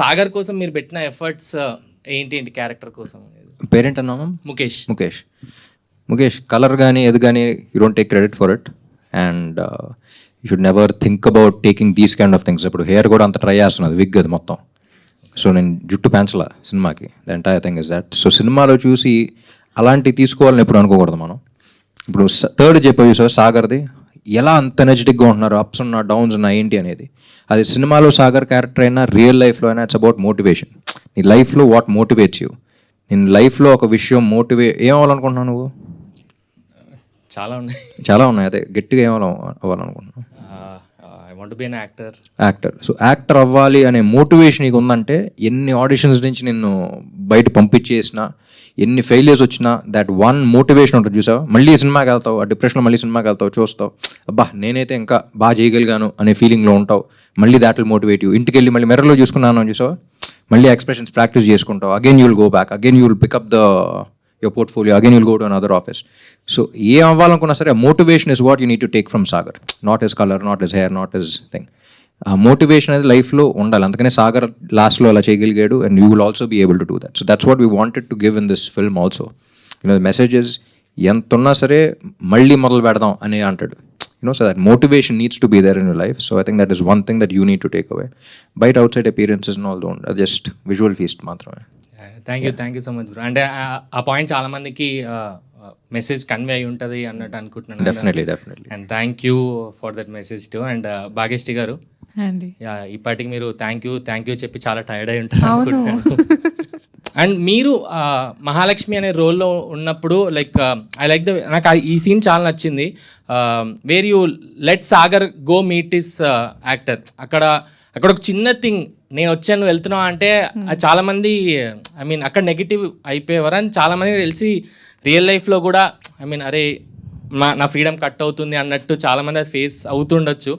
Sagar కోసం మీరు పెట్టిన ఎఫర్ట్స్ ఏంటి క్యారెక్టర్ కోసం? పేరెంట్ అన్నామా? ముఖేష్. ముఖేష్ కలర్ కానీ ఏది కానీ you don't take credit for it and you should never think about taking these kind of things. ఇప్పుడు హెయిర్ కూడా అంత ట్రై చేస్తున్నది, విగ్ అది మొత్తం. సో నేను జుట్టు పెంచలా సినిమాకి, the entire thing is that. So సినిమాలో చూసి అలాంటివి తీసుకోవాలని ఎప్పుడు అనుకోకూడదు మనం. ఇప్పుడు థర్డ్ చెప్పేవి సార్ సాగర్ది, ఎలా అంత ఎనర్జెటిక్గా ఉంటున్నారు, అప్స్ ఉన్నా డౌన్స్ ఉన్నా ఏంటి అనేది. అది సినిమాలో సాగర్ క్యారెక్టర్ అయినా రియల్ లైఫ్లో అయినా ఇట్స్ అబౌట్ మోటివేషన్. నీ లైఫ్లో వాట్ మోటివేట్స్ యూ. నేను లైఫ్లో ఒక విషయం ఏం అవ్వాలనుకుంటున్నావు నువ్వు? చాలా ఉన్నాయి. అదే గట్టిగా ఏం అవ్వాలనుకుంటున్నావు? I want to be an actor. So actor అవ్వాలి అనే మోటివేషన్ నీకు ఉందంటే ఎన్ని ఆడిషన్స్ నుంచి నిన్ను బయట పంపించేసినా, ఎన్ని ఫెయిలియర్స్ వచ్చినా, దట్ వన్ మోటివేషన్ ఉంటుంది చూసావా, మళ్ళీ సినిమాకి వెళ్తావు, ఆ డిప్రెషన్లో మళ్ళీ సినిమాకి వెళ్తావు, చూస్తావు అబ్బా నేనైతే ఇంకా బాగా చేయగలిగాను అనే ఫీలింగ్లో ఉంటావు. మళ్ళీ దాట్ విల్ మోటివేట్ యూ. ఇంటికి వెళ్ళి మళ్ళీ మిర్రర్లో చూసుకున్నాను అని చూసావా, మళ్ళీ ఎక్స్ప్రెషన్స్ ప్రాక్టీస్ చేసుకుంటావు. Again you will go back, again you will pick up your portfolio, again you'll go to another office. So ఏ అవ్వాలనుకున్నా సరే motivation is what you need to take from Sagar, not his colour, not his hair, not his thing. ఆ motivation అనేది లైఫ్లో ఉండాలి. అందుకనే సాగర్ లాస్ట్లో అలా చేయగలిగాడు and you will also be able to do that. So that's what we wanted to give in this film also. The messages ఎంత ఉన్నా సరే మళ్ళీ మొదలు పెడదాం అని అంటాడు. So that motivation needs to be there in your life. So I think that is one thing that you need to take away. Bite outside appearances and all don't, just visual feast మాత్రమే. Thank you so much bro. అంటే ఆ point చాలా మందికి message convey అయి ఉంటుంది అన్నట్టు అనుకుంటున్నాను. Definitely and thank you for that message too. And Bhagyashree గారు, ఇప్పటికి మీరు థ్యాంక్ యూ చెప్పి చాలా టైర్డ్ అయి ఉంటారు. అండ్ మీరు మహాలక్ష్మి అనే రోల్లో ఉన్నప్పుడు లైక్ ఐ లైక్ నాకు ఈ సీన్ చాలా నచ్చింది. Where you let Sagar go meet is actor. అక్కడ ఒక చిన్న థింగ్, నేను వచ్చాను వెళ్తున్నావు అంటే చాలామంది అక్కడ నెగిటివ్ అయిపోయేవారు. అని చాలామంది తెలిసి రియల్ లైఫ్లో కూడా అరే నా ఫ్రీడమ్ కట్ అవుతుంది అన్నట్టు చాలామంది అది ఫేస్ అవుతుండొచ్చు.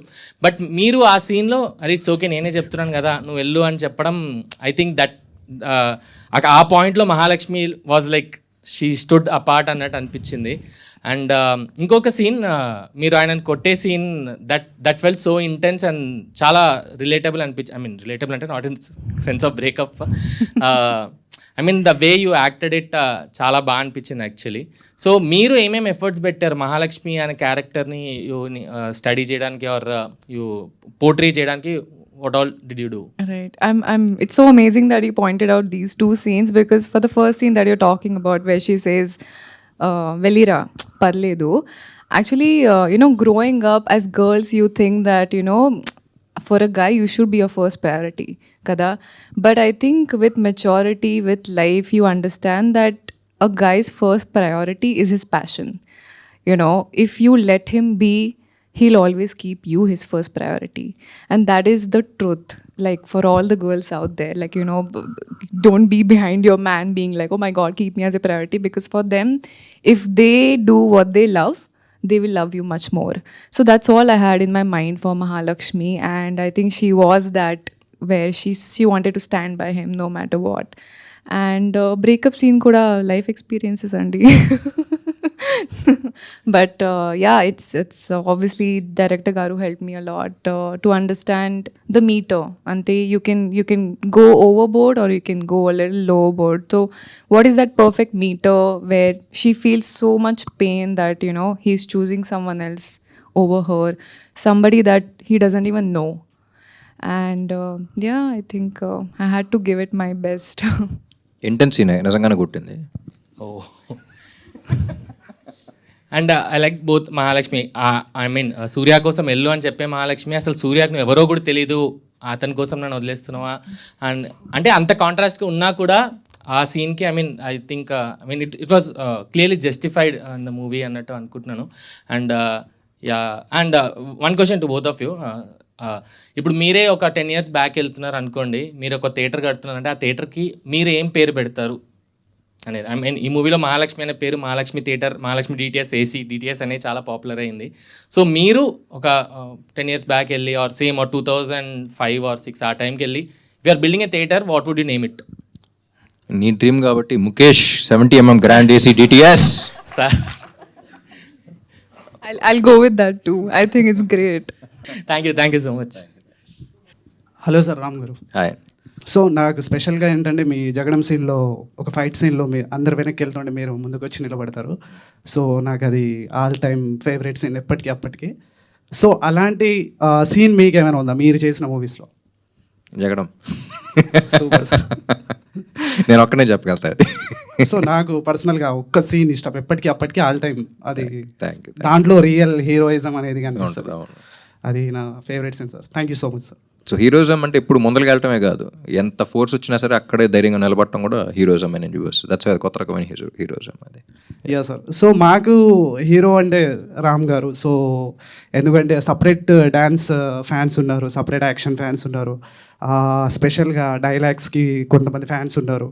బట్ మీరు ఆ సీన్లో అరే ఇట్స్ ఓకే నేనే చెప్తున్నాను కదా నువ్వు వెళ్ళు అని చెప్పడం, ఐ థింక్ దట్ ఆ పాయింట్లో Mahalakshmi was like she stood apart అన్నట్టు అనిపించింది. అండ్ ఇంకొక సీన్, మీరు ఆయనను కొట్టే scene that felt so intense and చాలా రిలేటబుల్ రిలేటబుల్ అంటే not in sense of breakup. The way you acted it చాలా బాగా అనిపించింది యాక్చువల్లీ. సో మీరు ఏమేమి ఎఫర్ట్స్ పెట్టారు మహాలక్ష్మి అనే క్యారెక్టర్ని స్టడీ చేయడానికి ఆర్ యూ పోర్ట్రే చేయడానికి? What all did you do? Right. It's so amazing that you pointed out these two scenes, because for the first scene that you're talking about where she says, Velira, parledu. Actually, growing up as girls, you think that, for a guy, you should be your first priority. Kada? But I think with maturity, with life, you understand that a guy's first priority is his passion. If you let him be, he'll always keep you his first priority. And that is the truth. Like for all the girls out there, like, don't be behind your man being like, oh my God, keep me as a priority. Because for them, if they do what they love, they will love you much more. So that's all I had in my mind for Mahalakshmi. And I think she was that, where she wanted to stand by him no matter what. And breakup scene kuda life experiences andi. But it's obviously director garu helped me a lot to understand the meter. Ante you can go overboard or you can go a little lowerboard. So what is that perfect meter where she feels so much pain that he's choosing someone else over her, somebody that he doesn't even know. And I think I had to give it my best. Intense నిజంగానే కొట్టింది. Oh and I like both Mahalakshmi. Surya కోసం వెళ్ళు అని చెప్పే మహాలక్ష్మి, అసలు సూర్యకు నువ్వు ఎవరో కూడా తెలీదు, అతని కోసం నన్ను వదిలేస్తున్నావా అండ్ అంటే అంత కాంట్రాస్ట్గా ఉన్నా కూడా ఆ సీన్కి I think it was clearly justified in the movie అన్నట్టు అనుకుంటున్నాను. And one question to both of you. ఇప్పుడు మీరే ఒక 10 years బ్యాక్ వెళ్తున్నారు అనుకోండి, మీరు ఒక థియేటర్ కడుతున్నారంటే ఆ థియేటర్కి మీరు ఏం పేరు పెడతారు అనేది? ఈ మూవీలో మహాలక్ష్మి అనే పేరు Mahalakshmi theatre, Mahalakshmi DTS AC, DTS అనేది చాలా పాపులర్ అయింది. సో మీరు ఒక 10 years బ్యాక్ వెళ్ళి ఆర్ సేమ్ ఆర్ 2005 or 2006 ఆ టైంకి వెళ్ళి we're building a theatre, what would you name it? నీ డ్రీమ్ కాబట్టి Mukesh 70mm grand AC DTS. I'll go with that too. I think it's great. Thank you so much. Hello sir, Ram గారు. Hi. So నాకు స్పెషల్గా ఏంటంటే మీ జగడం సీన్లో ఒక fight సీన్లో మీ అందరు వెనక్కి వెళ్తుంటే మీరు ముందుకు వచ్చి నిలబడతారు. సో నాకు అది ఆల్ టైమ్ ఫేవరెట్ సీన్ ఎప్పటికీ అప్పటికి. సో అలాంటి సీన్ మీకు ఏమైనా ఉందా మీరు చేసిన మూవీస్లో? జగడం సూపర్ సార్. నేను ఒక్కనే చెప్పగలుగుతా అది. సో నాకు పర్సనల్గా ఒక్క సీన్ ఇష్టం ఎప్పటికీ అప్పటికి ఆల్ టైమ్. అది థ్యాంక్ యూ. దాంట్లో రియల్ హీరోయిజం అనేది కనిపిస్తుంది. అవును. అది నా favourite scene sir. Thank you so much sir. So heroism అంటే ఇప్పుడు ముందరికి వెళ్ళటమే కాదు, ఎంత ఫోర్స్ వచ్చినా సరే అక్కడే ధైర్యంగా నిలబడటం కూడా హీరోయిజం అని చూపిస్తుంది. దట్స్ కొత్త రకమైన హీరోయిజం అది. Yeah sir. సో మాకు హీరో అంటే రామ్ గారు. సో ఎందుకంటే సపరేట్ డ్యాన్స్ ఫ్యాన్స్ ఉన్నారు, సపరేట్ యాక్షన్ ఫ్యాన్స్ ఉన్నారు, స్పెషల్గా డైలాగ్స్కి కొంతమంది ఫ్యాన్స్ ఉన్నారు,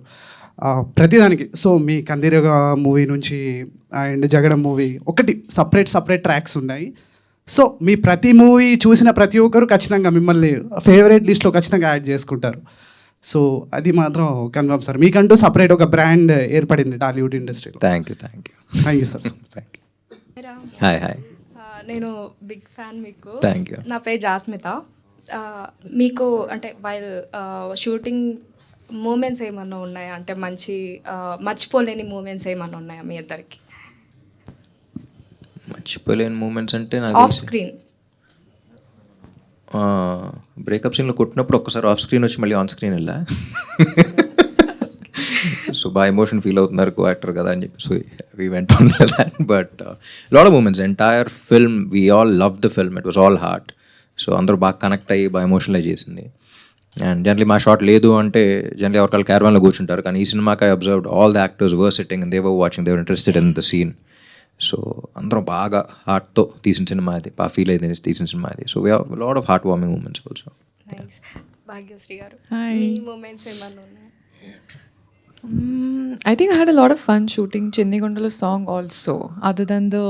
ప్రతిదానికి. సో మీ కందిరగ మూవీ నుంచి అండ్ జగడం మూవీ ఒకటి సపరేట్ ట్రాక్స్ ఉన్నాయి. సో మీ ప్రతి మూవీ చూసిన ప్రతి ఒక్కరు ఖచ్చితంగా మిమ్మల్ని ఫేవరెట్ లిస్ట్లో ఖచ్చితంగా యాడ్ చేసుకుంటారు. సో అది మాత్రం కన్ఫర్మ్ సార్. మీకంటూ సపరేట్ ఒక బ్రాండ్ ఏర్పడింది టాలీవుడ్ ఇండస్ట్రీలో. Thank you thank you sir. Thank you. Hi. నేను బిగ్ ఫ్యాన్ మీకు. Thank you. నా పేరు జాస్మిత. మీకు అంటే వైల్ షూటింగ్ మూమెంట్స్ ఏమన్నా ఉన్నాయా? అంటే మంచి మర్చిపోలేని మూమెంట్స్ ఏమన్నా ఉన్నాయా మీ ఇద్దరికి? మర్చిపోలేని మూమెంట్స్ అంటే ఆఫ్ నాకు స్క్రీన్ బ్రేకప్ సీన్లో కొట్టినప్పుడు ఒక్కసారి ఆఫ్ స్క్రీన్ వచ్చి మళ్ళీ ఆన్ స్క్రీన్ వెళ్ళా. సో బాగా ఎమోషన్ ఫీల్ అవుతున్నారు కో యాక్టర్ కదా అని చెప్పి. So we went on that. But lot of moments, entire film we all love the film. It was all heart. So అందరూ బాగా కనెక్ట్ అయ్యి బాగా ఎమోషనలైజ్ చేసింది. అండ్ జనరలీ మా షాట్ లేదు అంటే జనరలీ ఎవరికాళ్ళు క్యారవాన్లో కూర్చుంటారు, కానీ ఈ సినిమాకి I observed all the actors were sitting and they were watching, they were interested in the scene. So అందరం బాగా హార్ట్తో తీసిన సినిమా అది, బాగా ఫీల్ అయితే తీసిన సినిమా అది. So we have lot of heart warming moments also. Bhagyashree గారు, Hi. మీ మూమెంట్స్ ఏమన్నా ఉన్నాయా? I think I had a lot of fun shooting Chinni Gundala song also, other than the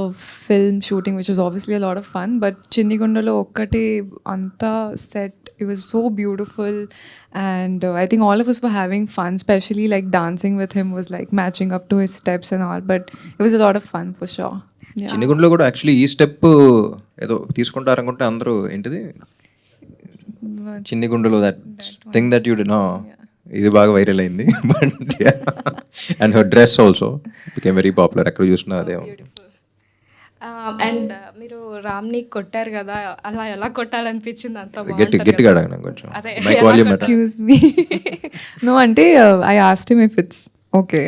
film shooting, which was obviously a lot of fun. But Chinni Gundala okkate anta set, it was so beautiful, and I think all of us were having fun, especially like dancing with him was like matching up to his steps and all. But it was a lot of fun for sure. Yeah. చిన్నగుండలో కూడా actually ఈ step ఏదో తీసుకుంటారు అనుకుంటే అందరూ ఏంటిది చిన్ని గుండెలో that thing that you డి నో, ఇది బాగా వైరల్ అయింది. But and her dress also became very popular. ఎక్కడ చూసినా అదే. అండ్ మీరు రామ్ని కొట్టారు కదా, అలా ఎలా కొట్టాలనిపించింది? అంత గట్టిగా అడగను కొంచెం. అదే, mike volume better. Excuse me. No, ante I asked him if it's okay,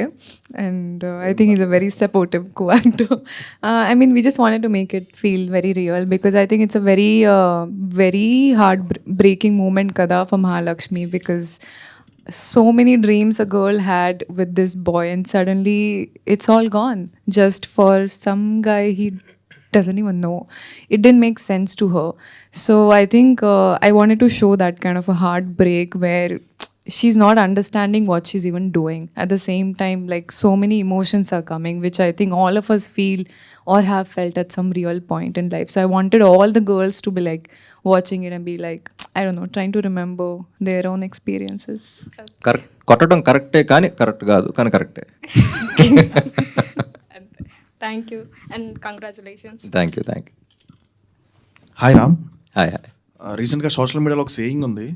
and I think he's a very supportive co-actor. I mean, we just wanted to make it feel very real, because I think it's a very heart-breaking moment kada for Mahalakshmi, because so many dreams a girl had with this boy, and suddenly it's all gone just for some guy he doesn't even know. It didn't make sense to her. So I think I wanted to show that kind of a heartbreak where she's not understanding what she's even doing. At the same time, like, so many emotions are coming, which I think all of us feel or have felt at some real point in life. So I wanted all the girls to be like watching it and be like, I don't know, trying to remember their own experiences. కొట్టడం కరెక్టే కానీ correct కాదు, కానీ కరెక్టే. Thank you and congratulations. Thank you. Hi Ram. Hi. రీసెంట్గా social మీడియాలో ఒక saying ఉంది,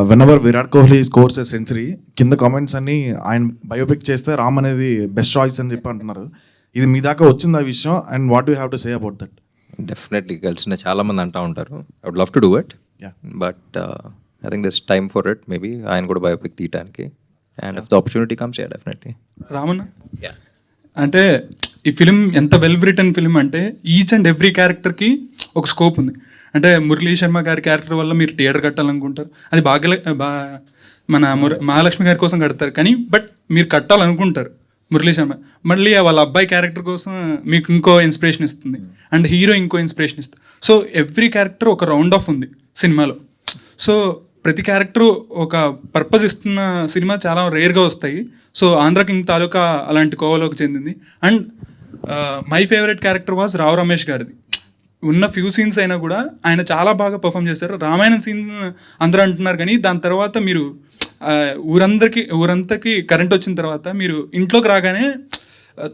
when ever Virat Kohli scores a century, కింద కామెంట్స్ అన్ని ఆయన బయోపిక్ చేస్తే రామ్ అనేది బెస్ట్ చాయిస్ అని చెప్పి అంటున్నారు. ఇది మీ దాకా వచ్చింది ఆ విషయం, and what you have to say about that? Definitely కలిసిన చాలా మంది అంటూ ఉంటారు. I would love to do it, but I think this time for it. Maybe ఆయన కూడా బయోపిక్ తీయడానికి, and if the opportunity comes, yeah definitely. Ramanna, అంటే ఈ ఫిలిం ఎంత వెల్ రిటర్న్ ఫిలిం అంటే ఈచ్ అండ్ ఎవ్రీ క్యారెక్టర్కి ఒక స్కోప్ ఉంది. అంటే మురళీ శర్మ గారి క్యారెక్టర్ వల్ల మీరు థియేటర్ కట్టాలనుకుంటారు, అది మన మహాలక్ష్మి గారి కోసం కడతారు, కానీ బట్ మీరు కట్టాలనుకుంటారు మురళీ శర్మ, మళ్ళీ వాళ్ళ అబ్బాయి క్యారెక్టర్ కోసం మీకు ఇంకో ఇన్స్పిరేషన్ ఇస్తుంది, అండ్ హీరో ఇంకో ఇన్స్పిరేషన్ ఇస్తుంది. సో ఎవ్రీ క్యారెక్టర్ ఒక రౌండ్ ఆఫ్ ఉంది సినిమాలో. సో ప్రతి క్యారెక్టర్ ఒక పర్పస్ ఇస్తున్న సినిమా చాలా రేర్గా వస్తాయి. సో ఆంధ్ర కింగ్ తాలూకా అలాంటి కోవలోకి చెందింది. And my favourite character was Rao Ramesh గారిది. ఉన్న ఫ్యూ సీన్స్ అయినా కూడా ఆయన చాలా బాగా పర్ఫామ్ చేశారు. రామాయణం సీన్ అందరూ అంటున్నారు, కానీ దాని తర్వాత మీరు ఊరంతకి కరెంట్ వచ్చిన తర్వాత మీరు ఇంట్లోకి రాగానే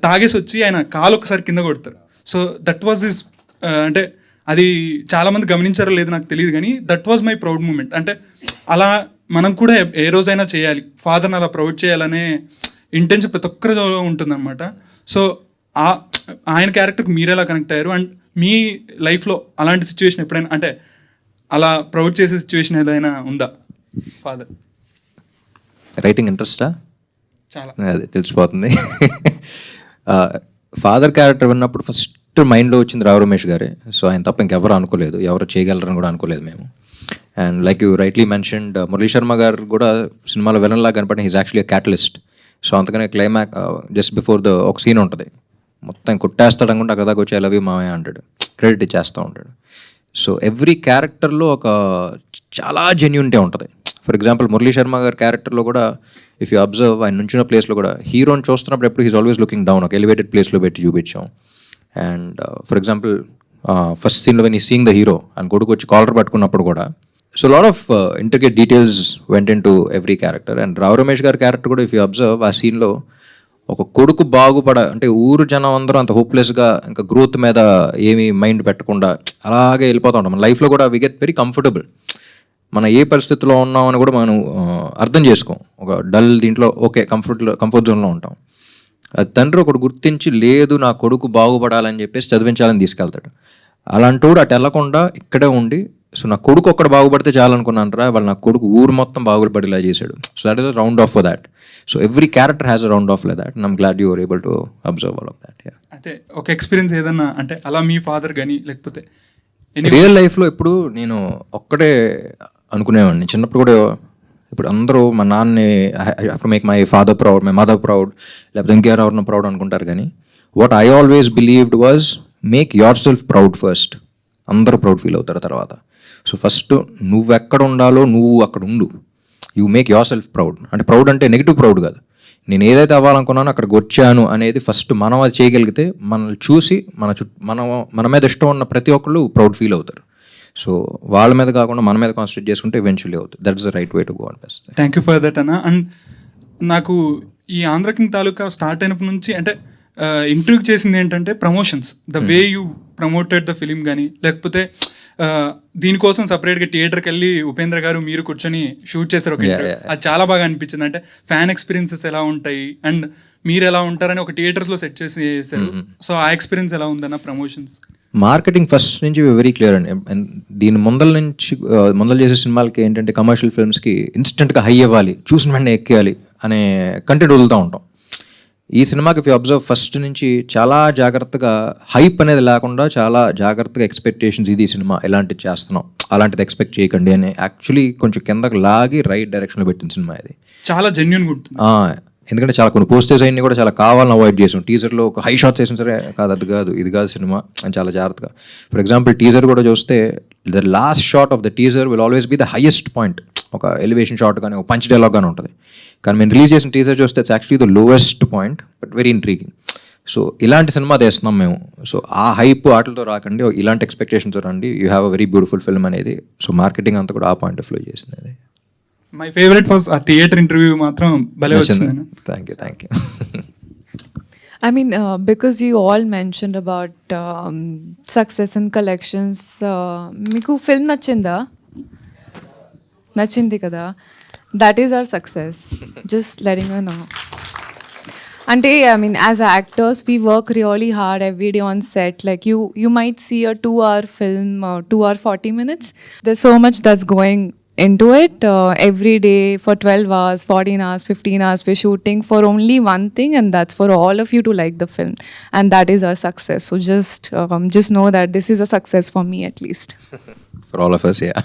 తాగేసి వచ్చి ఆయన కాలు ఒకసారి కింద కొడతారు. సో దట్ వాజ్ హిస్, అంటే అది చాలామంది గమనించారో లేదో నాకు తెలియదు, కానీ that was my proud moment. అంటే అలా మనం కూడా ఏ రోజైనా చేయాలి, ఫాదర్ని అలా ప్రౌడ్ చేయాలనే ఇంటెన్షన్ ప్రతి ఒక్కరిలో ఉంటుందన్నమాట. సో ఆయన క్యారెక్టర్కి మీరు ఎలా కనెక్ట్ అయ్యారు, అండ్ మీ లైఫ్లో అలాంటి సిచ్యువేషన్ ఎప్పుడైనా, అంటే అలా ప్రౌడ్ చేసే సిచ్యువేషన్ ఏదైనా ఉందా ఫాదర్? రైటింగ్ ఇంట్రెస్టా? చాలా. అదే తెలిసిపోతుంది. ఫాదర్ క్యారెక్టర్ విన్నప్పుడు ఫస్ట్ మైండ్లో వచ్చింది రావు రమేష్ గారే. సో ఆయన తప్ప ఇంకెవరు అనుకోలేదు, ఎవరు చేయగలరని కూడా అనుకోలేదు మేము. And like you rightly mentioned, Murali Sharma garu కూడా సినిమాలో విలన్ లాగా కనపడిన హీజ్ యాక్చువల్లీ క్యాటలిస్ట్. సో అంతకనే క్లైమాక్ జస్ట్ బిఫోర్ ఒక సీన్ ఉంటుంది, మొత్తం కొట్టేస్తాడు అనుకుంటే అక్కడ దాకా వచ్చి ఐ లవ్ యూ మావయ్య అంటాడు, క్రెడిట్ ఇచ్చేస్తూ ఉంటాడు. సో ఎవ్రీ క్యారెక్టర్లో ఒక చాలా జెన్యూనిటీ ఉంటుంది. ఫర్ ఎగ్జాంపుల్ మురళీ శర్మ గారి క్యారెక్టర్లో కూడా ఇఫ్ యూ అబ్జర్వ్, ఆయన నుంచిన ప్లేస్లో కూడా హీరోని చూస్తున్నప్పుడు ఎప్పుడు హీస్ ఆల్వేస్ లుకింగ్ డౌన్, ఒక ఎలివేటెడ్ ప్లేస్లో పెట్టి చూపించాం. అండ్ ఫర్ ఎగ్జాంపుల్ ఫస్ట్ సీన్లో when he seeing the hero అని కొడుకు వచ్చి కాలర్ పట్టుకున్నప్పుడు కూడా, so lot of intricate details went into every character. And Rao Ramesh గారి క్యారెక్టర్ కూడా ఇఫ్ యూ అబ్జర్వ్, ఆ సీన్లో ఒక కొడుకు అంటే ఊరు జనం అందరూ అంత హోప్లెస్గా ఇంకా గ్రోత్ మీద ఏమీ మైండ్ పెట్టకుండా అలాగే వెళ్ళిపోతూ ఉంటాం. మన లైఫ్లో కూడా వి గెట్ వెరీ కంఫర్టబుల్. మనం ఏ పరిస్థితిలో ఉన్నామని కూడా మనం అర్థం చేసుకోం. ఒక డల్ దీంట్లో ఓకే కంఫర్ట్ జోన్లో ఉంటాం. అది తండ్రి ఒకటి గుర్తించి లేదు నా కొడుకు బాగుపడాలని చెప్పేసి చదివించాలని తీసుకెళ్తాడు. అలాంటోడు అటు వెళ్ళకుండా ఇక్కడే ఉండి, సో నా కొడుకు ఒక్కడ బాగుపడితే చాలనుకున్నాను రా, వాళ్ళు నా కొడుకు ఊరు మొత్తం బాగుపడేలా చేశాడు. So that is a round of for that. So every character has a round of like that. I'm glad you are able to observe all of that. అయితే ఒక ఎక్స్పీరియన్స్ ఏదన్నా, అంటే అలా మీ ఫాదర్ కానీ లేకపోతే రియల్ లైఫ్లో ఇప్పుడు నేను ఒక్కడే అనుకునేవాడిని చిన్నప్పుడు కూడా. ఇప్పుడు అందరూ మా నాన్నని make my father proud, my mother proud, లేకపోతే ఇంకెవరెవరినో ప్రౌడ్ అనుకుంటారు. కానీ what I always believed was make your self proud first. అందరూ ప్రౌడ్ ఫీల్ అవుతారు తర్వాత. సో ఫస్ట్ నువ్వు ఎక్కడ ఉండాలో నువ్వు అక్కడ ఉండు. You make your self proud. అంటే ప్రౌడ్ అంటే నెగిటివ్ ప్రౌడ్ కాదు, నేను ఏదైతే అవ్వాలనుకున్నానో అక్కడికి వచ్చాను అనేది ఫస్ట్ మనం అది చేయగలిగితే మనల్ని చూసి మన మీద ఇష్టం ఉన్న ప్రతి ఒక్కళ్ళు ప్రౌడ్ ఫీల్ అవుతారు. సో వాళ్ళ మీద కాకుండా మన మీద కాన్సన్ట్రేట్ చేసుకుంటే ఈవెన్చువల్లీ అవుతుంది. That is the right way to go on best. Thank you for that అన్న. అండ్ నాకు ఈ ఆంధ్ర కింగ్ తాలూకా స్టార్ట్ అయినప్పటి నుంచి అంటే ఇంట్రూవ్ చేసింది ఏంటంటే promotions, the way you promoted the film కానీ, లేకపోతే దీనికోసం సపరేట్గా థియేటర్కి వెళ్ళి ఉపేంద్ర గారు మీరు కూర్చొని షూట్ చేశారు ఒక ఇంటర్వ్యూ. అది చాలా బాగా అనిపించింది. అంటే ఫ్యాన్ ఎక్స్పీరియన్సెస్ ఎలా ఉంటాయి అండ్ మీరు ఎలా ఉంటారని ఒక థియేటర్స్లో సెట్ చేశారు. సో ఆ ఎక్స్పీరియన్స్ ఎలా ఉందన్న ప్రమోషన్స్? మార్కెటింగ్ ఫస్ట్ నుంచి వెరీ క్లియర్ అండి. దీని ముందల చేసే సినిమాలకి ఏంటంటే కమర్షియల్ ఫిల్మ్స్కి ఇన్స్టెంట్గా హై ఇవ్వాలి, చూసిన వెంటనే ఎక్కేయాలి అనే కంటెంట్ వదులుతూ ఉంటాం. ఈ సినిమాకి ఇఫ్ యూ అబ్జర్వ్ ఫస్ట్ నుంచి చాలా జాగ్రత్తగా హైప్ అనేది లేకుండా చాలా జాగ్రత్తగా ఎక్స్పెక్టేషన్స్, ఇది సినిమా ఎలాంటిది చేస్తున్నాం అలాంటిది ఎక్స్పెక్ట్ చేయకండి అని యాక్చువల్లీ కొంచెం కిందకి లాగి రైట్ డైరెక్షన్లో పెట్టిన సినిమా ఇది. చాలా జెన్యూన్గా ఉంటుంది. ఎందుకంటే చాలా కొన్ని పోస్టర్స్ అన్ని కూడా చాలా కావాలని అవాయిడ్ చేసాం. టీజర్లో ఒక హై షాట్స్ వేసిన సరే కాదు, అది కాదు ఇది కాదు సినిమా అని చాలా జాగ్రత్తగా. ఫర్ ఎగ్జాంపుల్ టీజర్ కూడా చూస్తే the last shot of the teaser will always be the highest point. ఒక ఎలివేషన్ షాట్ కానీ ఒక పంచ్ డైలాగ్ కానీ ఉంటుంది. కానీ మేము రిలీజ్ చేసిన టీజర్ చూస్తే it's actually the lowest point but very intriguing. So ఇలాంటి సినిమా తెస్తున్నాం మేము. సో ఆ హైప్ ఆటలతో రాకండి, ఇలాంటి ఎక్స్పెక్టేషన్తో రండి, you have a very beautiful film అనేది. సో మార్కెటింగ్ అంతా కూడా ఆ పాయింట్ ఆఫ్ వ్యూ చేసింది అది. మై ఫేవరెట్ వాజ్ ఆ థియేటర్ ఇంటర్వ్యూ మాత్రం భలే వచ్చింది. Thank you. I mean, because you all mentioned about success and collections, మీకు ఫిల్మ్ నచ్చింది కదా, that is our success. Just letting you know. Ante, I mean, as actors, we work really hard every day on set. Like you might see a 2-hour film, 2 hour 40 minutes. There's so much that's going into it. Every day for 12 hours, 14 hours, 15 hours, we're shooting for only one thing, and that's for all of you to like the film. And that is our success. So just know that this is a success for me at least. For all of us, yeah.